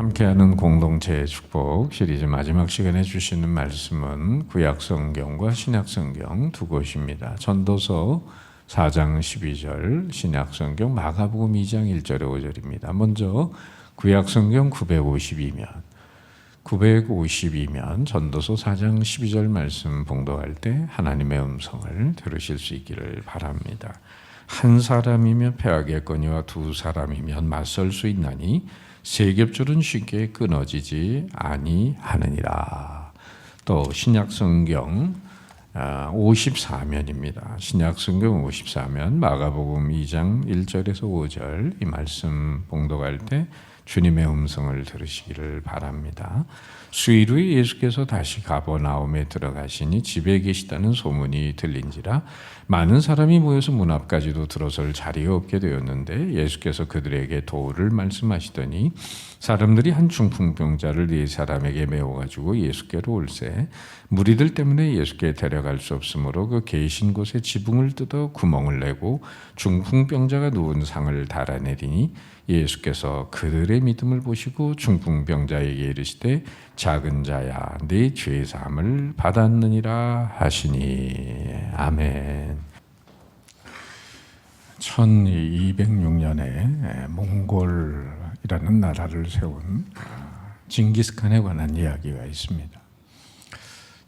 함께하는 공동체의 축복 시리즈 마지막 시간에 주시는 말씀은 구약성경과 신약성경 두 곳입니다. 전도서 4장 12절, 신약성경 마가복음 2장 1절에 5절입니다. 먼저 구약성경 952면 전도서 4장 12절 말씀 봉독할 때 하나님의 음성을 들으실 수 있기를 바랍니다. 한 사람이면 패하겠거니와 두 사람이면 맞설 수 있나니 세 겹줄은 쉽게 끊어지지 아니하느니라. 또 신약성경 54면입니다. 신약성경 54면 마가복음 2장 1절에서 5절 이 말씀 봉독할 때 주님의 음성을 들으시기를 바랍니다. 수일 후에 예수께서 다시 가버나움에 들어가시니 집에 계시다는 소문이 들린지라 많은 사람이 모여서 문 앞까지도 들어설 자리가 없게 되었는데 예수께서 그들에게 도를 말씀하시더니 사람들이 한 중풍병자를 네 사람에게 메워가지고 예수께로 올세 무리들 때문에 예수께 데려갈 수 없으므로 그 계신 곳에 지붕을 뜯어 구멍을 내고 중풍병자가 누운 상을 달아내리니 예수께서 그들의 믿음을 보시고 중풍병자에게 이르시되 작은 자야 네 죄 사함을 받았느니라 하시니 아멘. 1206년에 몽골이라는 나라를 세운 징기스칸에 관한 이야기가 있습니다.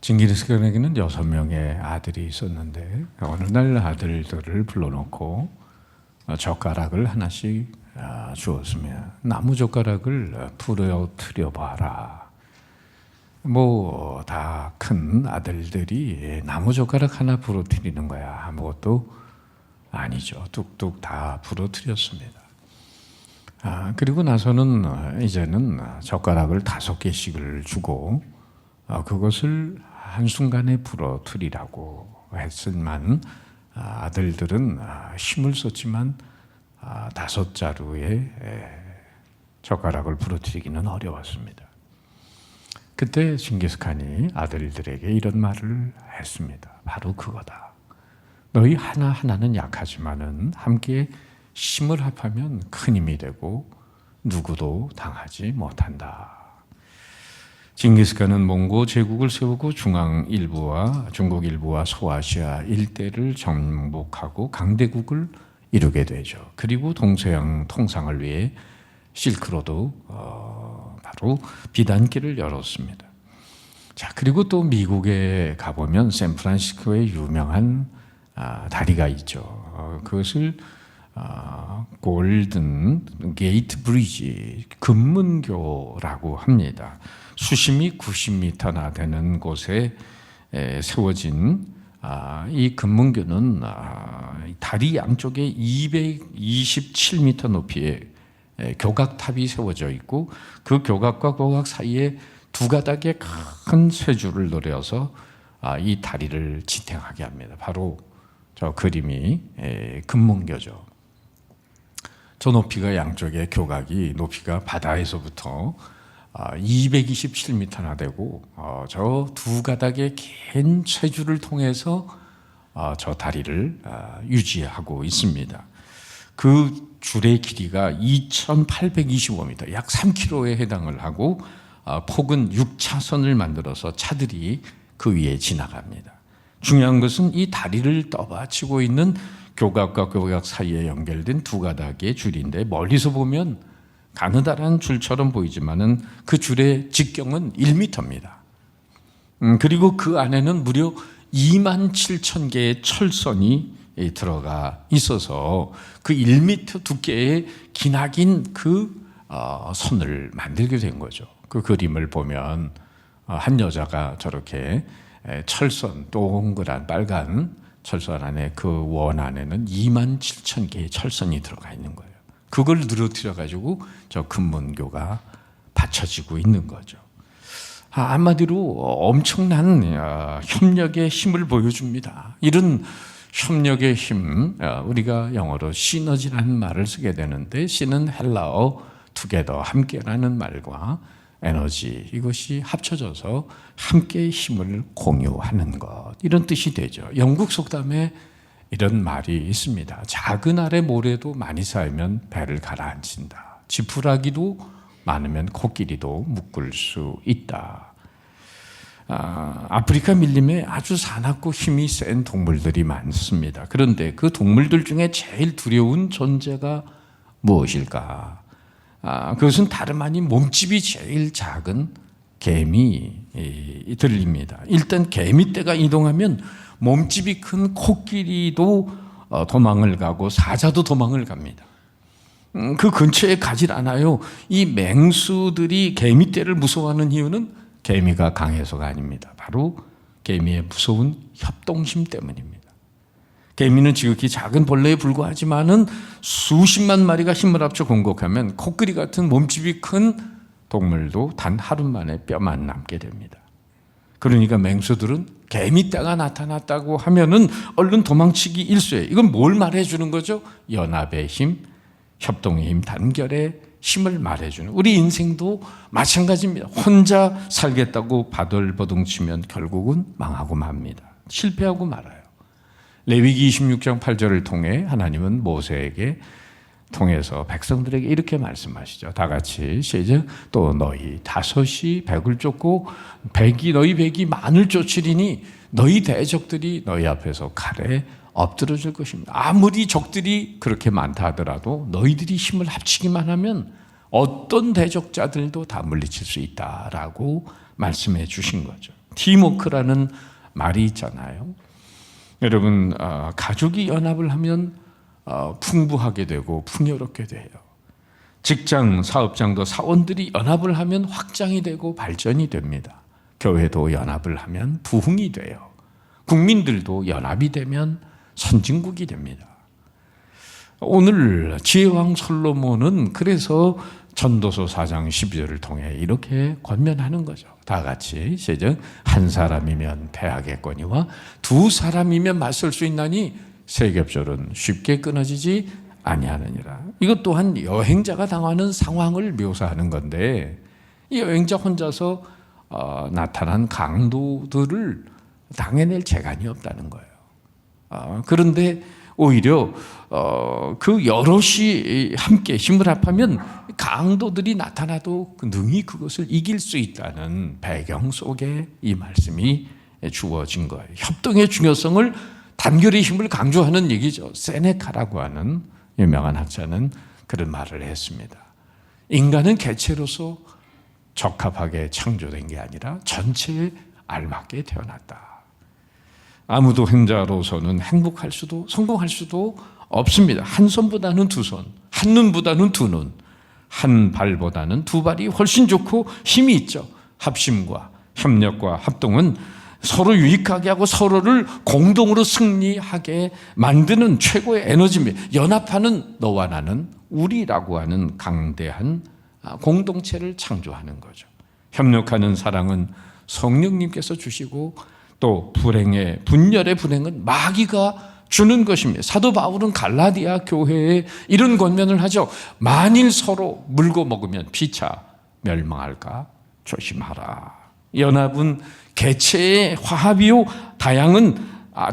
징기스칸에게는 6명의 아들이 있었는데 어느 날 아들들을 불러놓고 젓가락을 하나씩 주었으며 나무 젓가락을 부러뜨려 봐라. 다 큰 아들들이 나무 젓가락 하나 부러뜨리는 거야 아무것도 아니죠. 뚝뚝 다 부러뜨렸습니다. 그리고 나서는 이제는 젓가락을 5개씩을 주고 그것을 한순간에 부러뜨리라고 했지만 아들들은 힘을 썼지만 5자루의 젓가락을 부러뜨리기는 어려웠습니다. 그때 징기스칸이 아들들에게 이런 말을 했습니다. 바로 그거다. 너희 하나하나는 약하지만은 함께 힘을 합하면 큰 힘이 되고 누구도 당하지 못한다. 징기스칸은 몽고 제국을 세우고 중국 일부와 소아시아 일대를 정복하고 강대국을 이루게 되죠. 그리고 동서양 통상을 위해 실크로드 바로 비단길을 열었습니다. 자, 그리고 또 미국에 가보면 샌프란시스코에 유명한 다리가 있죠. 그것을 골든 게이트 브리지, 금문교라고 합니다. 수심이 90m나 되는 곳에 세워진 이 금문교는 다리 양쪽에 227m 높이의 교각탑이 세워져 있고 그 교각과 교각 사이에 두 가닥의 큰 쇠줄을 노려서 이 다리를 지탱하게 합니다. 바로 저 그림이 금문교죠. 저 높이가 양쪽의 교각이 높이가 바다에서부터 227m나 되고 저 두 가닥의 긴 쇠줄을 통해서 저 다리를 유지하고 있습니다. 그 줄의 길이가 2,825m, 약 3km에 해당을 하고 폭은 6차선을 만들어서 차들이 그 위에 지나갑니다. 중요한 것은 이 다리를 떠받치고 있는 교각과 교각 사이에 연결된 두 가닥의 줄인데 멀리서 보면 가느다란 줄처럼 보이지만은 그 줄의 직경은 1m입니다. 그리고 그 안에는 무려 27,000개의 철선이 들어가 있어서 그 1m 두께의 기나긴 그 선을 만들게 된 거죠. 그 그림을 보면 한 여자가 저렇게 철선, 동그란 빨간 철선 안에 그 원 안에는 27,000개의 철선이 들어가 있는 거예요. 그걸 늘어뜨려 가지고 저 금문교가 받쳐지고 있는 거죠. 한마디로 엄청난 협력의 힘을 보여줍니다. 이런 협력의 힘, 우리가 영어로 시너지라는 말을 쓰게 되는데 시는 헬라어 together, 함께라는 말과 에너지, 이것이 합쳐져서 함께 힘을 공유하는 것, 이런 뜻이 되죠. 영국 속담에 이런 말이 있습니다. 작은 알에 모래도 많이 쌓이면 배를 가라앉힌다. 지푸라기도 많으면 코끼리도 묶을 수 있다. 아프리카 밀림에 아주 사납고 힘이 센 동물들이 많습니다. 그런데 그 동물들 중에 제일 두려운 존재가 무엇일까? 그것은 다름 아닌 몸집이 제일 작은 개미들입니다. 일단 개미떼가 이동하면 몸집이 큰 코끼리도 도망을 가고 사자도 도망을 갑니다. 그 근처에 가질 않아요. 이 맹수들이 개미떼를 무서워하는 이유는 개미가 강해서가 아닙니다. 바로 개미의 무서운 협동심 때문입니다. 개미는 지극히 작은 벌레에 불과하지만은 수십만 마리가 힘을 합쳐 공격하면 코끼리 같은 몸집이 큰 동물도 단 하루 만에 뼈만 남게 됩니다. 그러니까 맹수들은 개미떼가 나타났다고 하면은 얼른 도망치기 일쑤예요. 이건 뭘 말해주는 거죠? 연합의 힘, 협동의 힘, 단결의 힘을 말해주는, 우리 인생도 마찬가지입니다. 혼자 살겠다고 바들버둥치면 결국은 망하고 맙니다. 실패하고 말아요. 레위기 26장 8절을 통해 하나님은 모세에게 통해서 백성들에게 이렇게 말씀하시죠. 다 같이 시작. 또 너희 다섯이 백을 쫓고 너희 백이 만을 쫓으리니 너희 대적들이 너희 앞에서 칼에 엎드러질 것입니다. 아무리 적들이 그렇게 많다 하더라도 너희들이 힘을 합치기만 하면 어떤 대적자들도 다 물리칠 수 있다라고 말씀해 주신 거죠. 팀워크라는 말이 있잖아요. 여러분, 가족이 연합을 하면 풍부하게 되고 풍요롭게 돼요. 직장, 사업장도 사원들이 연합을 하면 확장이 되고 발전이 됩니다. 교회도 연합을 하면 부흥이 돼요. 국민들도 연합이 되면 선진국이 됩니다. 오늘 지혜왕 솔로몬은 그래서 전도서 4장 12절을 통해 이렇게 권면하는 거죠. 다 같이 시작. 한 사람이면 패하겠거니와 두 사람이면 맞설 수 있나니 세 겹절은 쉽게 끊어지지 아니하느니라. 이것 또한 여행자가 당하는 상황을 묘사하는 건데, 이 여행자 혼자서 나타난 강도들을 당해낼 재간이 없다는 거예요. 그런데 오히려 그 여럿이 함께 힘을 합하면 강도들이 나타나도 능히 그것을 이길 수 있다는 배경 속에 이 말씀이 주어진 거예요. 협동의 중요성을, 단결의 힘을 강조하는 얘기죠. 세네카라고 하는 유명한 학자는 그런 말을 했습니다. 인간은 개체로서 적합하게 창조된 게 아니라 전체에 알맞게 태어났다. 아무도 행자로서는 행복할 수도 성공할 수도 없습니다. 한 손보다는 두 손, 한 눈보다는 두 눈, 한 발보다는 두 발이 훨씬 좋고 힘이 있죠. 합심과 협력과 합동은 서로 유익하게 하고 서로를 공동으로 승리하게 만드는 최고의 에너지입니다. 연합하는 너와 나는 우리라고 하는 강대한 공동체를 창조하는 거죠. 협력하는 사랑은 성령님께서 주시고, 또 분열의 불행은 마귀가 주는 것입니다. 사도 바울은 갈라디아 교회에 이런 권면을 하죠. 만일 서로 물고 먹으면 피차 멸망할까 조심하라. 연합은 개체의 화합이요,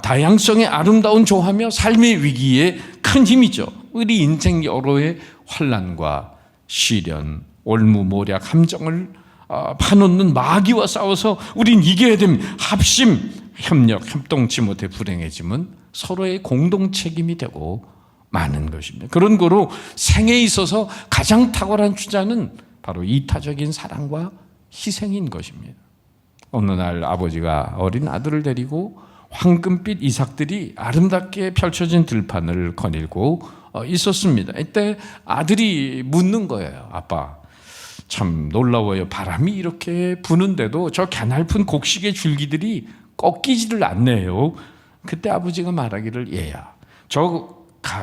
다양성의 아름다운 조화며 삶의 위기에 큰 힘이죠. 우리 인생 여로의 환난과 시련, 올무모략, 함정을 파놓는 마귀와 싸워서 우린 이겨야 됩니다. 합심, 협력, 협동치 못해 불행해짐은 서로의 공동 책임이 되고 많은 것입니다. 그런 거로 생에 있어서 가장 탁월한 주자는 바로 이타적인 사랑과 희생인 것입니다. 어느 날 아버지가 어린 아들을 데리고 황금빛 이삭들이 아름답게 펼쳐진 들판을 거닐고 있었습니다. 이때 아들이 묻는 거예요. 아빠, 참 놀라워요. 바람이 이렇게 부는데도 저 가냘픈 곡식의 줄기들이 꺾이지를 않네요. 그때 아버지가 말하기를, 얘야, 저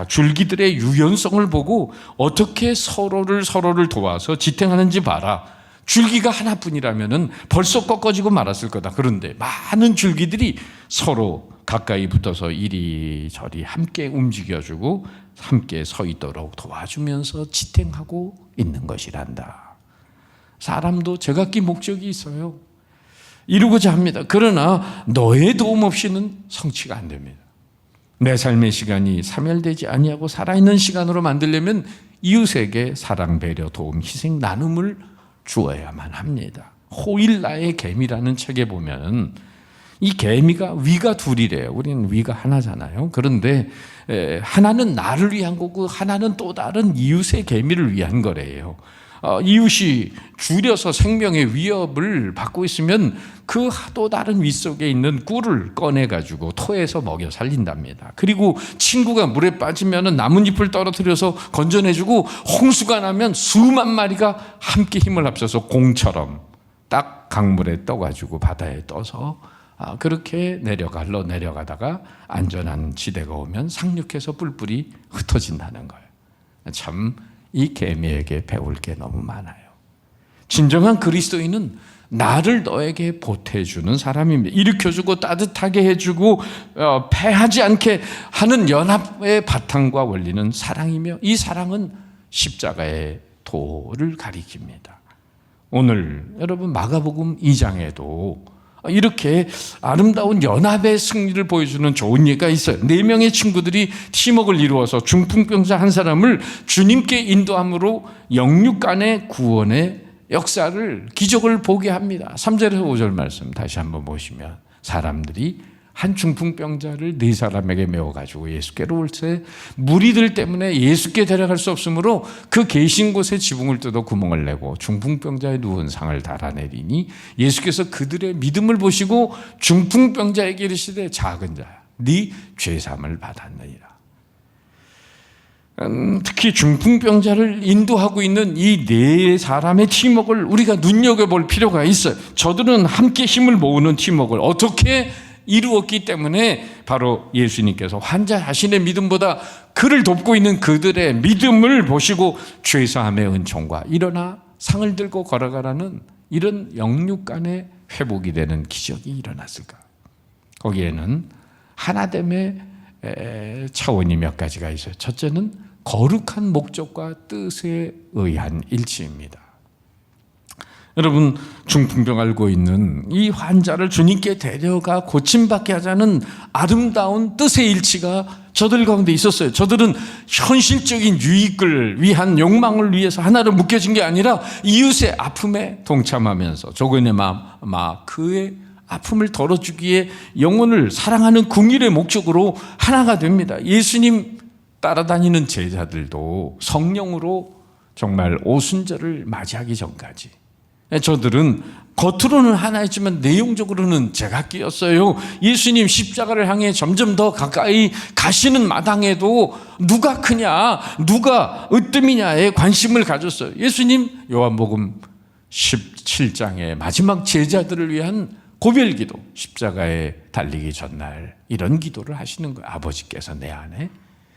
줄기들의 유연성을 보고 어떻게 서로를 도와서 지탱하는지 봐라. 줄기가 하나뿐이라면 벌써 꺾어지고 말았을 거다. 그런데 많은 줄기들이 서로 가까이 붙어서 이리저리 함께 움직여주고 함께 서 있도록 도와주면서 지탱하고 있는 것이란다. 사람도 제각기 목적이 있어요. 이루고자 합니다. 그러나 너의 도움 없이는 성취가 안 됩니다. 내 삶의 시간이 사멸되지 아니하고 살아있는 시간으로 만들려면 이웃에게 사랑, 배려, 도움, 희생, 나눔을 주어야만 합니다. 호일라의 개미라는 책에 보면 이 개미가 위가 둘이래요. 우리는 위가 하나잖아요. 그런데 하나는 나를 위한 거고 하나는 또 다른 이웃의 개미를 위한 거래요. 이웃이 줄여서 생명의 위협을 받고 있으면 그 또 다른 위 속에 있는 꿀을 꺼내가지고 토에서 먹여 살린답니다. 그리고 친구가 물에 빠지면 나뭇잎을 떨어뜨려서 건져내주고 홍수가 나면 수만 마리가 함께 힘을 합쳐서 공처럼 딱 강물에 떠가지고 바다에 떠서 그렇게 내려가다가 안전한 지대가 오면 상륙해서 뿔뿔이 흩어진다는 거예요. 참 이 개미에게 배울 게 너무 많아요. 진정한 그리스도인은 나를 너에게 보태주는 사람입니다. 일으켜주고 따뜻하게 해주고 패하지 않게 하는 연합의 바탕과 원리는 사랑이며 이 사랑은 십자가의 도를 가리킵니다. 오늘 여러분 마가복음 2장에도 이렇게 아름다운 연합의 승리를 보여주는 좋은 예가 있어요. 4명의 친구들이 팀워크를 이루어서 중풍병자 한 사람을 주님께 인도함으로 영육 간의 구원의 역사를, 기적을 보게 합니다. 3절에서 5절 말씀 다시 한번 보시면 사람들이 한 중풍병자를 4사람에게 메워가지고 예수께로 올 때 무리들 때문에 예수께 데려갈 수 없으므로 그 계신 곳에 지붕을 뜯어 구멍을 내고 중풍병자의 누운 상을 달아내리니 예수께서 그들의 믿음을 보시고 중풍병자에게 이르시되 작은 자야 네 죄사함을 받았느니라. 특히 중풍병자를 인도하고 있는 이 4사람의 팀워크를 우리가 눈여겨볼 필요가 있어요. 저들은 함께 힘을 모으는 팀워크를 어떻게 이루었기 때문에 바로 예수님께서 환자 자신의 믿음보다 그를 돕고 있는 그들의 믿음을 보시고 죄사함의 은총과 일어나 상을 들고 걸어가라는 이런 영육 간의 회복이 되는 기적이 일어났을까? 거기에는 하나됨의 차원이 몇 가지가 있어요. 첫째는 거룩한 목적과 뜻에 의한 일치입니다. 여러분, 중풍병 앓고 있는 이 환자를 주님께 데려가 고침받게 하자는 아름다운 뜻의 일치가 저들 가운데 있었어요. 저들은 현실적인 유익을 위한 욕망을 위해서 하나로 묶여진 게 아니라 이웃의 아픔에 동참하면서 조건의 마음, 그의 아픔을 덜어주기에 영혼을 사랑하는 궁일의 목적으로 하나가 됩니다. 예수님 따라다니는 제자들도 성령으로 정말 오순절을 맞이하기 전까지 저들은 겉으로는 하나였지만 내용적으로는 제각기였어요. 예수님 십자가를 향해 점점 더 가까이 가시는 마당에도 누가 크냐, 누가 으뜸이냐에 관심을 가졌어요. 예수님 요한복음 17장의 마지막 제자들을 위한 고별기도, 십자가에 달리기 전날 이런 기도를 하시는 거예요. 아버지께서 내 안에,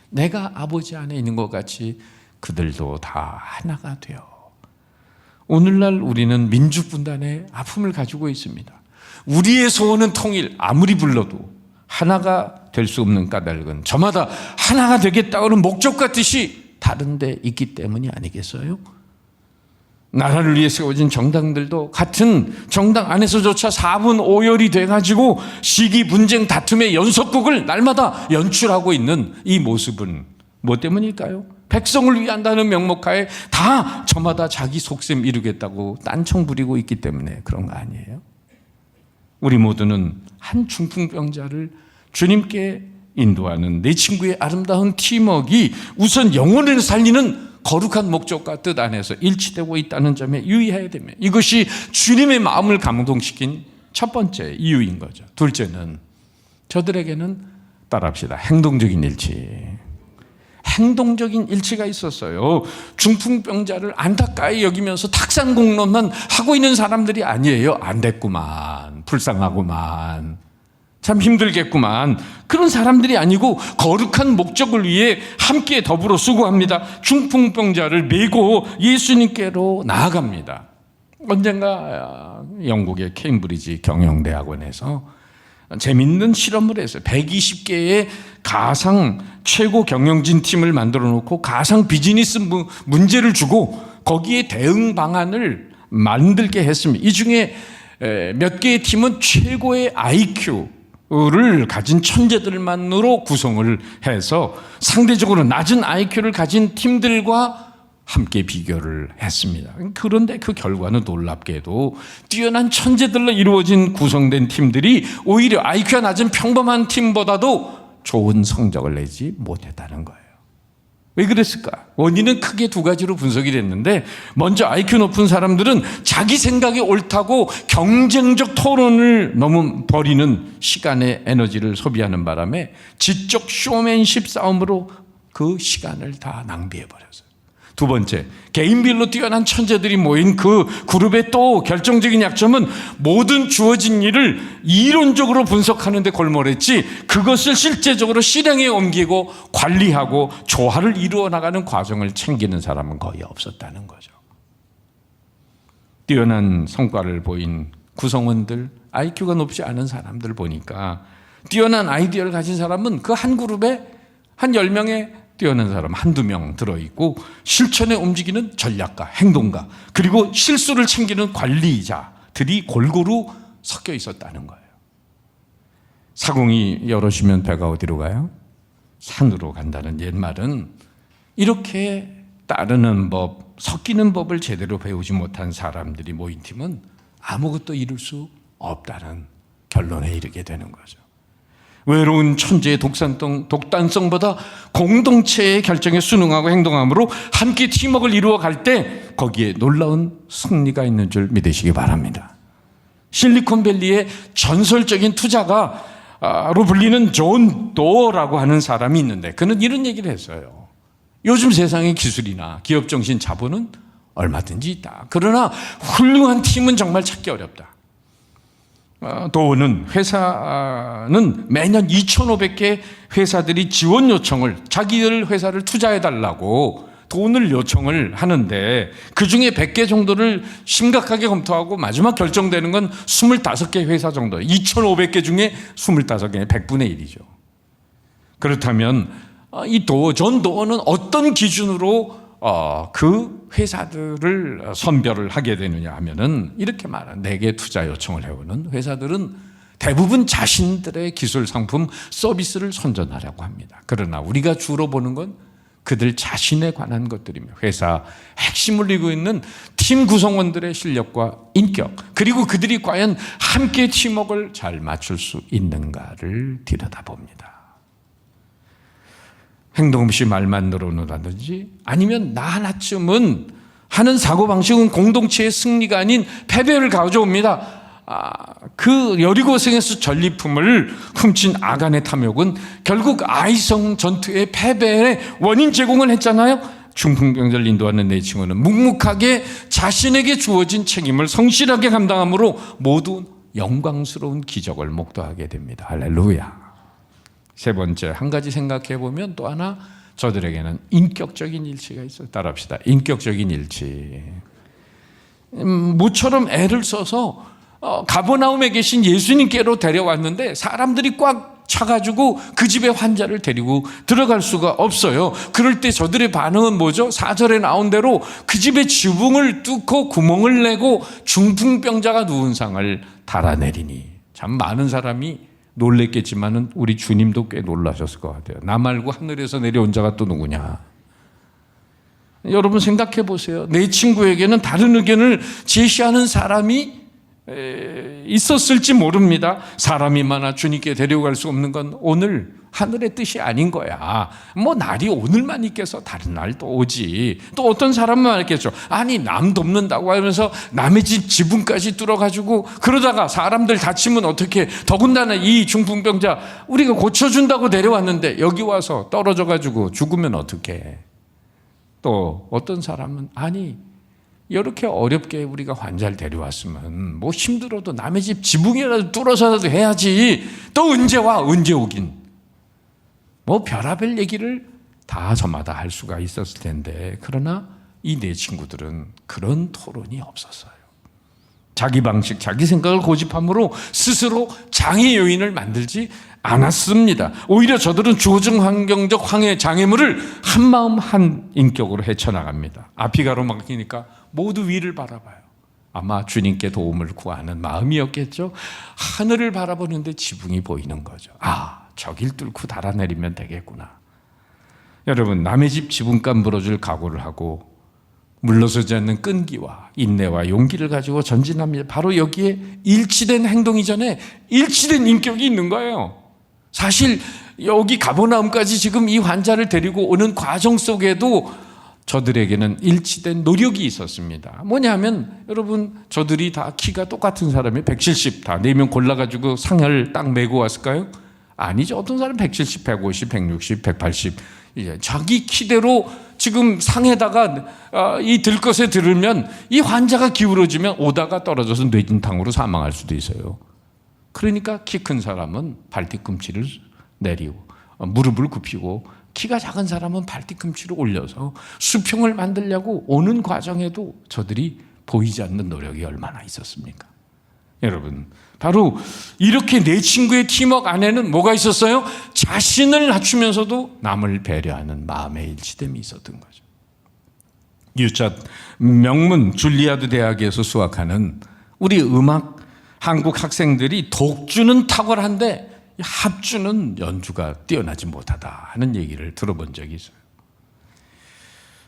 내가 아버지 안에 있는 것 같이 그들도 다 하나가 되어. 오늘날 우리는 민족분단의 아픔을 가지고 있습니다. 우리의 소원은 통일, 아무리 불러도 하나가 될 수 없는 까닭은 저마다 하나가 되겠다는 목적과 뜻이 다른 데 있기 때문이 아니겠어요? 나라를 위해 세워진 정당들도 같은 정당 안에서조차 4분 5열이 돼가지고 시기, 분쟁, 다툼의 연속극을 날마다 연출하고 있는 이 모습은 뭐 때문일까요? 백성을 위한다는 명목하에 다 저마다 자기 속셈 이루겠다고 딴청 부리고 있기 때문에 그런 거 아니에요? 우리 모두는 한 중풍병자를 주님께 인도하는 내 친구의 아름다운 팀워크가 우선 영혼을 살리는 거룩한 목적과 뜻 안에서 일치되고 있다는 점에 유의해야 됩니다. 이것이 주님의 마음을 감동시킨 첫 번째 이유인 거죠. 둘째는 저들에게는 따라합시다. 행동적인 일치. 행동적인 일치가 있었어요. 중풍병자를 안타까이 여기면서 탁상공론만 하고 있는 사람들이 아니에요. 안 됐구만, 불쌍하구만, 참 힘들겠구만, 그런 사람들이 아니고 거룩한 목적을 위해 함께 더불어 수고합니다. 중풍병자를 메고 예수님께로 나아갑니다. 언젠가 영국의 케임브리지 경영대학원에서 재밌는 실험을 했어요. 120개의 가상 최고 경영진 팀을 만들어 놓고 가상 비즈니스 문제를 주고 거기에 대응 방안을 만들게 했습니다. 이 중에 몇 개의 팀은 최고의 IQ, IQ를 가진 천재들만으로 구성을 해서 상대적으로 낮은 IQ를 가진 팀들과 함께 비교를 했습니다. 그런데 그 결과는 놀랍게도 뛰어난 천재들로 이루어진 구성된 팀들이 오히려 IQ가 낮은 평범한 팀보다도 좋은 성적을 내지 못했다는 거예요. 왜 그랬을까? 원인은 크게 두 가지로 분석이 됐는데, 먼저 IQ 높은 사람들은 자기 생각이 옳다고 경쟁적 토론을 너무 벌이는 시간의 에너지를 소비하는 바람에 지적 쇼맨십 싸움으로 그 시간을 다 낭비해버렸어요. 두 번째, 개인별로 뛰어난 천재들이 모인 그 그룹의 또 결정적인 약점은 모든 주어진 일을 이론적으로 분석하는 데 골몰했지 그것을 실제적으로 실행에 옮기고 관리하고 조화를 이루어 나가는 과정을 챙기는 사람은 거의 없었다는 거죠. 뛰어난 성과를 보인 구성원들, IQ가 높지 않은 사람들 보니까 뛰어난 아이디어를 가진 사람은 그 한 그룹에 한 10명의 뛰어난 사람 한두 명 들어있고 실천에 움직이는 전략가, 행동가, 그리고 실수를 챙기는 관리자들이 골고루 섞여 있었다는 거예요. 사공이 여럿이면 배가 어디로 가요? 산으로 간다는 옛말은 이렇게 따르는 법, 섞이는 법을 제대로 배우지 못한 사람들이 모인 팀은 아무것도 이룰 수 없다는 결론에 이르게 되는 거죠. 외로운 천재의 독단성보다 공동체의 결정에 순응하고 행동함으로 함께 팀워크를 이루어 갈 때 거기에 놀라운 승리가 있는 줄 믿으시기 바랍니다. 실리콘밸리의 전설적인 투자가로 불리는 존 도어라고 하는 사람이 있는데 그는 이런 얘기를 했어요. 요즘 세상의 기술이나 기업정신 자본은 얼마든지 있다. 그러나 훌륭한 팀은 정말 찾기 어렵다. 도어는 회사는 매년 2,500개 회사들이 지원 요청을, 자기들 회사를 투자해달라고 돈을 요청을 하는데 그중에 100개 정도를 심각하게 검토하고 마지막 결정되는 건 25개 회사 정도, 2,500개 중에 25개, 100분의 1이죠. 그렇다면 이 존 도어는 어떤 기준으로 그 회사들을 선별을 하게 되느냐 하면은 이렇게 말한 내게 투자 요청을 해오는 회사들은 대부분 자신들의 기술, 상품, 서비스를 선전하려고 합니다. 그러나 우리가 주로 보는 건 그들 자신에 관한 것들이며 회사 핵심을 이루고 있는 팀 구성원들의 실력과 인격, 그리고 그들이 과연 함께 팀워크를 잘 맞출 수 있는가를 들여다봅니다. 행동 없이 말만 늘어놓는다든지 아니면 나 하나쯤은 하는 사고방식은 공동체의 승리가 아닌 패배를 가져옵니다. 그 여리고성에서 전리품을 훔친 아간의 탐욕은 결국 아이성 전투의 패배의 원인 제공을 했잖아요. 중풍병자를 인도하는 네 친구는 묵묵하게 자신에게 주어진 책임을 성실하게 감당함으로 모두 영광스러운 기적을 목도하게 됩니다. 할렐루야. 세 번째, 한 가지 생각해 보면 또 하나 저들에게는 인격적인 일치가 있어요. 따라합시다. 인격적인 일치. 모처럼 애를 써서 가버나움에 계신 예수님께로 데려왔는데 사람들이 꽉 차가지고 그 집에 환자를 데리고 들어갈 수가 없어요. 그럴 때 저들의 반응은 뭐죠? 4절에 나온 대로 그 집의 지붕을 뚫고 구멍을 내고 중풍병자가 누운 상을 달아내리니. 참 많은 사람이 놀랬겠지만은 우리 주님도 꽤 놀라셨을 것 같아요. 나 말고 하늘에서 내려온 자가 또 누구냐? 여러분 생각해 보세요. 내 친구에게는 다른 의견을 제시하는 사람이 있었을지 모릅니다. 사람이 많아 주님께 데려갈 수 없는 건 오늘 하늘의 뜻이 아닌 거야. 뭐 날이 오늘만 있겠어. 다른 날 또 오지. 또 어떤 사람은 말했겠죠. 아니 남 돕는다고 하면서 남의 집 지붕까지 뚫어가지고 그러다가 사람들 다치면 어떻게, 더군다나 이 중풍병자 우리가 고쳐준다고 데려왔는데 여기 와서 떨어져가지고 죽으면 어떡해. 또 어떤 사람은 아니 이렇게 어렵게 우리가 환자를 데려왔으면 뭐 힘들어도 남의 집 지붕이라도 뚫어서라도 해야지. 또 언제 와? 언제 오긴. 뭐 별의별 얘기를 다 저마다 할 수가 있었을 텐데 그러나 이 네 친구들은 그런 토론이 없었어요. 자기 방식, 자기 생각을 고집함으로 스스로 장애 요인을 만들지 않았습니다. 오히려 저들은 주어진 환경적 황해 장애물을 한마음 한 인격으로 헤쳐나갑니다. 앞이 가로막히니까 모두 위를 바라봐요. 아마 주님께 도움을 구하는 마음이었겠죠. 하늘을 바라보는데 지붕이 보이는 거죠. 아, 저길 뚫고 달아내리면 되겠구나. 여러분, 남의 집 지붕값 물어줄 각오를 하고 물러서지 않는 끈기와 인내와 용기를 가지고 전진합니다. 바로 여기에 일치된 행동 이전에 일치된 인격이 있는 거예요. 사실 여기 가버나움까지 지금 이 환자를 데리고 오는 과정 속에도 저들에게는 일치된 노력이 있었습니다. 뭐냐면 여러분, 저들이 다 키가 똑같은 사람이 170, 다 4명 골라가지고 상을 딱 메고 왔을까요? 아니죠. 어떤 사람은 170, 150, 160, 180 자기 키대로 지금 상에다가 이 들것에 들으면 이 환자가 기울어지면 오다가 떨어져서 뇌진탕으로 사망할 수도 있어요. 그러니까 키 큰 사람은 발뒤꿈치를 내리고 무릎을 굽히고 키가 작은 사람은 발뒤꿈치를 올려서 수평을 만들려고 오는 과정에도 저들이 보이지 않는 노력이 얼마나 있었습니까? 여러분, 바로 이렇게 내 친구의 팀워크 안에는 뭐가 있었어요? 자신을 낮추면서도 남을 배려하는 마음의 일치됨이 있었던 거죠. 유차 명문 줄리아드 대학에서 수학하는 우리 음악 한국 학생들이 독주는 탁월한데 합주는 연주가 뛰어나지 못하다 하는 얘기를 들어본 적이 있어요.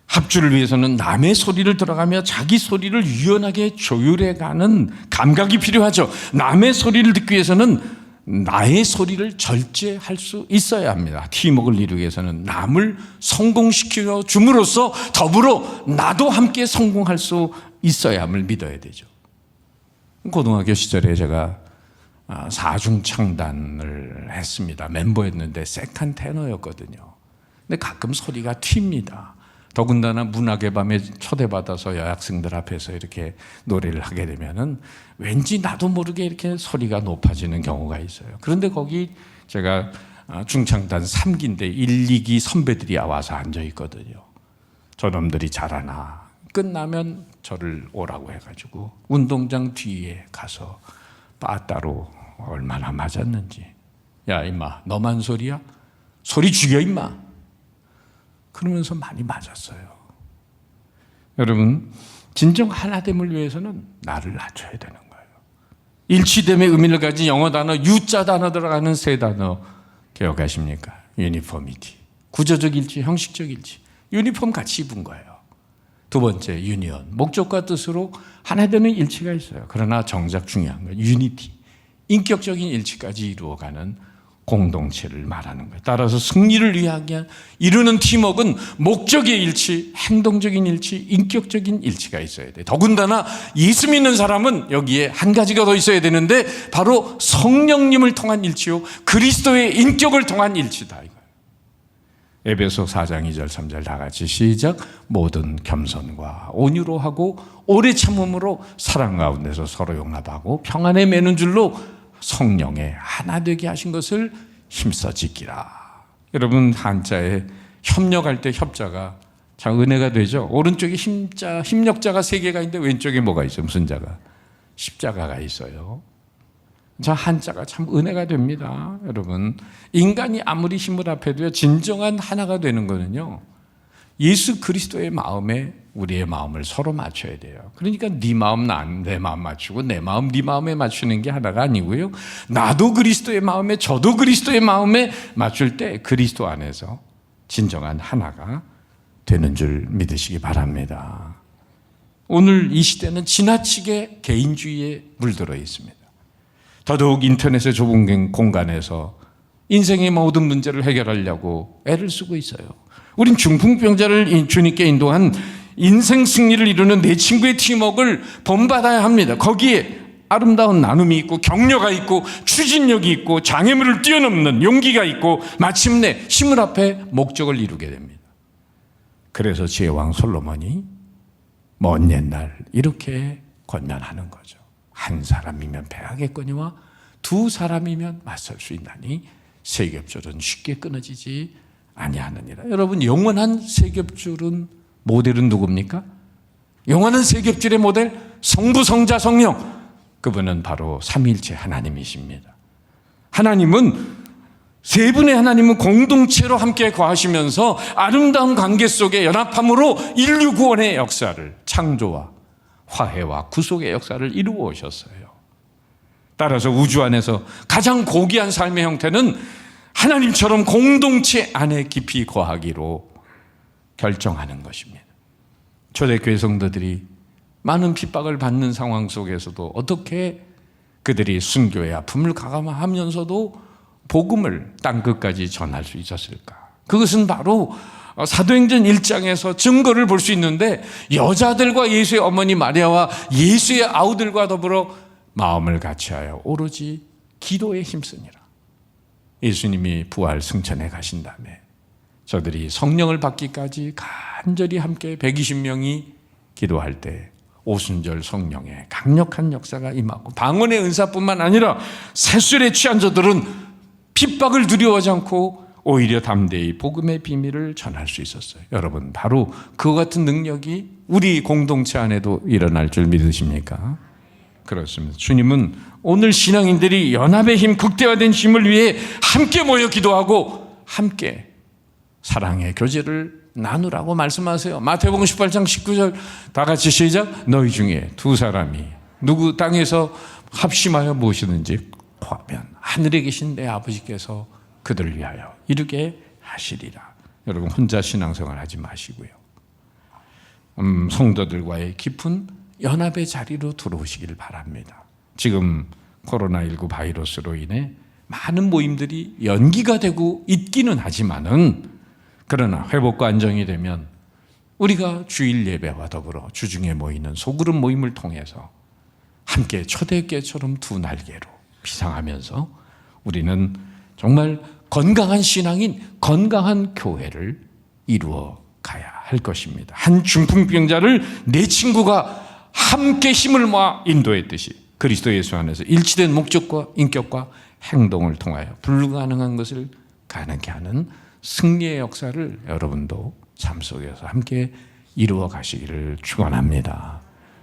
합주를 위해서는 남의 소리를 들어가며 자기 소리를 유연하게 조율해가는 감각이 필요하죠. 남의 소리를 듣기 위해서는 나의 소리를 절제할 수 있어야 합니다. 팀워크를 이루기 위해서는 남을 성공시켜 줌으로써 더불어 나도 함께 성공할 수 있어야 함을 믿어야 되죠. 고등학교 시절에 제가 사중창단을 했습니다. 멤버였는데 세컨 테너였거든요. 근데 가끔 소리가 튑니다. 더군다나 문학의 밤에 초대받아서 여학생들 앞에서 이렇게 노래를 하게 되면은 왠지 나도 모르게 이렇게 소리가 높아지는 경우가 있어요. 그런데 거기 제가 중창단 3기인데 1, 2기 선배들이 와서 앉아 있거든요. 저놈들이 잘하나. 끝나면 저를 오라고 해가지고 운동장 뒤에 가서 빠따로 얼마나 맞았는지. 야, 임마, 너만 소리야? 소리 죽여, 임마. 그러면서 많이 맞았어요. 여러분, 진정 하나됨을 위해서는 나를 낮춰야 되는 거예요. 일치됨의 의미를 가진 영어 단어 U자 단어 들어가는 세 단어 기억하십니까? 유니포미티, 구조적 일치, 형식적 일치. 유니폼 같이 입은 거예요. 두 번째, 유니언, 목적과 뜻으로 하나 되는 일치가 있어요. 그러나 정작 중요한 건 유니티, 인격적인 일치까지 이루어가는 공동체를 말하는 거예요. 따라서 승리를 위하게 이루는 팀워크는 목적의 일치, 행동적인 일치, 인격적인 일치가 있어야 돼요. 더군다나 예수 믿는 사람은 여기에 한 가지가 더 있어야 되는데 바로 성령님을 통한 일치요, 그리스도의 인격을 통한 일치다 이거예요. 에베소 4장 2절 3절 다 같이 시작. 모든 겸손과 온유로 하고 오래 참음으로 사랑 가운데서 서로 용납하고 평안에 매는 줄로 성령에 하나 되게 하신 것을 힘써 지키라. 여러분, 한자에 협력할 때 협자가 참 은혜가 되죠. 오른쪽에 힘력자가 3개가 있는데 왼쪽에 뭐가 있어요? 무슨 자가? 십자가가 있어요. 저 한자가 참 은혜가 됩니다. 여러분, 인간이 아무리 힘을 합해도요, 진정한 하나가 되는 거는요, 예수 그리스도의 마음에 우리의 마음을 서로 맞춰야 돼요. 그러니까 네 마음 내 마음 맞추고 내 마음 네 마음에 맞추는 게 하나가 아니고요, 나도 그리스도의 마음에 저도 그리스도의 마음에 맞출 때 그리스도 안에서 진정한 하나가 되는 줄 믿으시기 바랍니다. 오늘 이 시대는 지나치게 개인주의에 물들어 있습니다. 더더욱 인터넷의 좁은 공간에서 인생의 모든 문제를 해결하려고 애를 쓰고 있어요. 우린 중풍병자를 주님께 인도한 인생 승리를 이루는 내 친구의 팀워크를 본받아야 합니다. 거기에 아름다운 나눔이 있고 격려가 있고 추진력이 있고 장애물을 뛰어넘는 용기가 있고 마침내 힘을 합해 목적을 이루게 됩니다. 그래서 지혜왕 솔로몬이 먼 옛날 이렇게 권면하는 거죠. 한 사람이면 패하겠거니와 두 사람이면 맞설 수 있나니 세겹줄은 쉽게 끊어지지 아니하느니라. 여러분, 영원한 세겹줄은 모델은 누굽니까? 영원한 세겹줄의 모델 성부, 성자, 성령, 그분은 바로 삼위일체 하나님이십니다. 하나님은 세 분의 하나님은 공동체로 함께 거하시면서 아름다운 관계 속에 연합함으로 인류 구원의 역사를, 창조와 화해와 구속의 역사를 이루어 오셨어요. 따라서 우주 안에서 가장 고귀한 삶의 형태는 하나님처럼 공동체 안에 깊이 거하기로 결정하는 것입니다. 초대교회 성도들이 많은 핍박을 받는 상황 속에서도 어떻게 그들이 순교의 아픔을 가감하면서도 복음을 땅끝까지 전할 수 있었을까? 그것은 바로 사도행전 1장에서 증거를 볼 수 있는데, 여자들과 예수의 어머니 마리아와 예수의 아우들과 더불어 마음을 같이하여 오로지 기도에 힘쓰니라. 예수님이 부활 승천해 가신 다음에 저들이 성령을 받기까지 간절히 함께 120명이 기도할 때 오순절 성령의 강력한 역사가 임하고, 방언의 은사뿐만 아니라 세술에 취한 저들은 핍박을 두려워하지 않고 오히려 담대히 복음의 비밀을 전할 수 있었어요. 여러분, 바로 그와 같은 능력이 우리 공동체 안에도 일어날 줄 믿으십니까? 그렇습니다. 주님은 오늘 신앙인들이 연합의 힘, 극대화된 힘을 위해 함께 모여 기도하고 함께 사랑의 교제를 나누라고 말씀하세요. 마태복음 18장 19절 다 같이 시작. 너희 중에 두 사람이 누구 땅에서 합심하여 무엇이든지 구하면 하늘에 계신 내 아버지께서 그들을 위하여 이루게 하시리라. 여러분, 혼자 신앙생활 하지 마시고요. 성도들과의 깊은 연합의 자리로 들어오시기를 바랍니다. 지금 코로나19 바이러스로 인해 많은 모임들이 연기가 되고 있기는 하지만은, 그러나 회복과 안정이 되면 우리가 주일 예배와 더불어 주중에 모이는 소그룹 모임을 통해서 함께 초대교회처럼 두 날개로 비상하면서 우리는 정말 건강한 신앙인 건강한 교회를 이루어 가야 할 것입니다. 한 중풍병자를 내 친구가 함께 힘을 모아 인도했듯이 그리스도 예수 안에서 일치된 목적과 인격과 행동을 통하여 불가능한 것을 가능케 하는 승리의 역사를 여러분도 삶 속에서 함께 이루어 가시기를 축원합니다.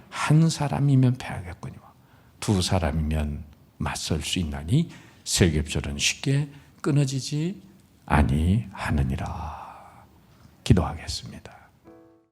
한 사람이면 패하겠거니와 두 사람이면 맞설 수 있나니 세겹절은 쉽게 끊어지지 아니하느니라. 기도하겠습니다.